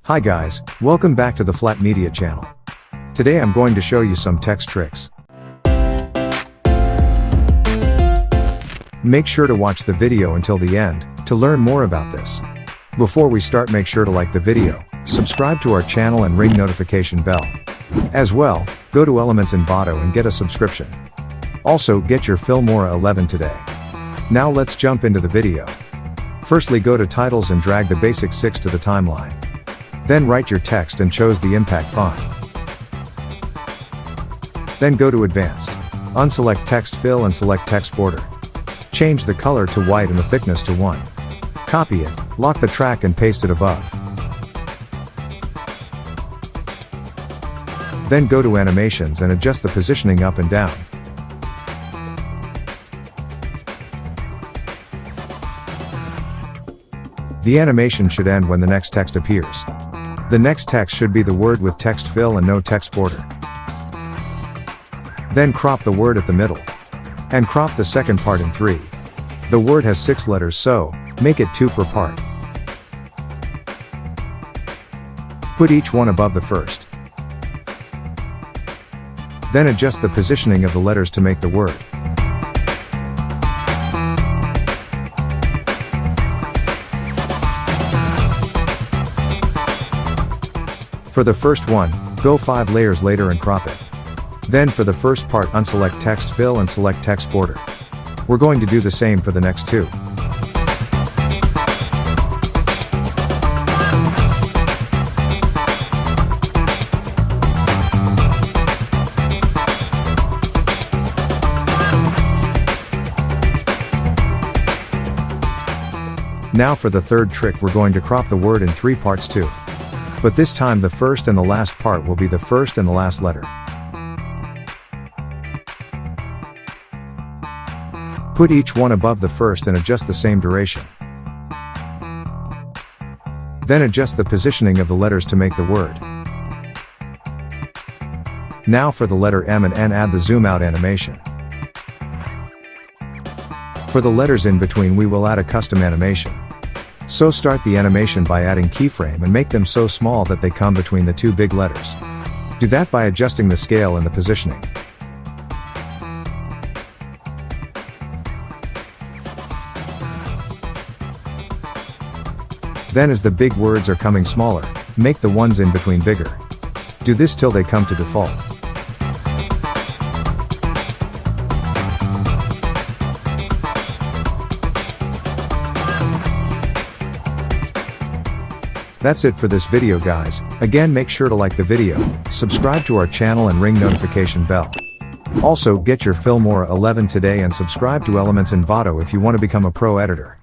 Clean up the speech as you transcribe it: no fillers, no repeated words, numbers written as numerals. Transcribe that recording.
Hi guys, welcome back to the Flat Media channel. Today I'm going to show you some text tricks. Make sure to watch the video until the end to learn more about this. Before we start, make sure to like the video, subscribe to our channel and ring notification bell. As well, go to Elements Envato and get a subscription. Also, get your Filmora 11 today. Now let's jump into the video. Firstly, go to titles and drag the basic 6 to the timeline. Then write your text and choose the impact font. Then go to Advanced. Unselect Text Fill and select Text Border. Change the color to white and the thickness to 1. Copy it, lock the track and paste it above. Then go to Animations and adjust the positioning up and down. The animation should end when the next text appears. The next text should be the word with text fill and no text border. Then crop the word at the middle. And crop the second part in 3. The word has 6 letters, so make it 2 per part. Put each one above the first. Then adjust the positioning of the letters to make the word. For the first one, go 5 layers later and crop it. Then for the first part, unselect text fill and select text border. We're going to do the same for the next 2. Now for the third trick, we're going to crop the word in 3 parts too. But this time the first and the last part will be the first and the last letter. Put each one above the first and adjust the same duration. Then adjust the positioning of the letters to make the word. Now for the letter M and N, add the zoom out animation. For the letters in between, we will add a custom animation. So start the animation by adding keyframe and make them so small that they come between the 2 big letters. Do that by adjusting the scale and the positioning. Then as the big words are coming smaller, make the ones in between bigger. Do this till they come to default. That's it for this video guys. Again, make sure to like the video, subscribe to our channel and ring notification bell. Also, get your Filmora 11 today and subscribe to Elements Envato if you want to become a pro editor.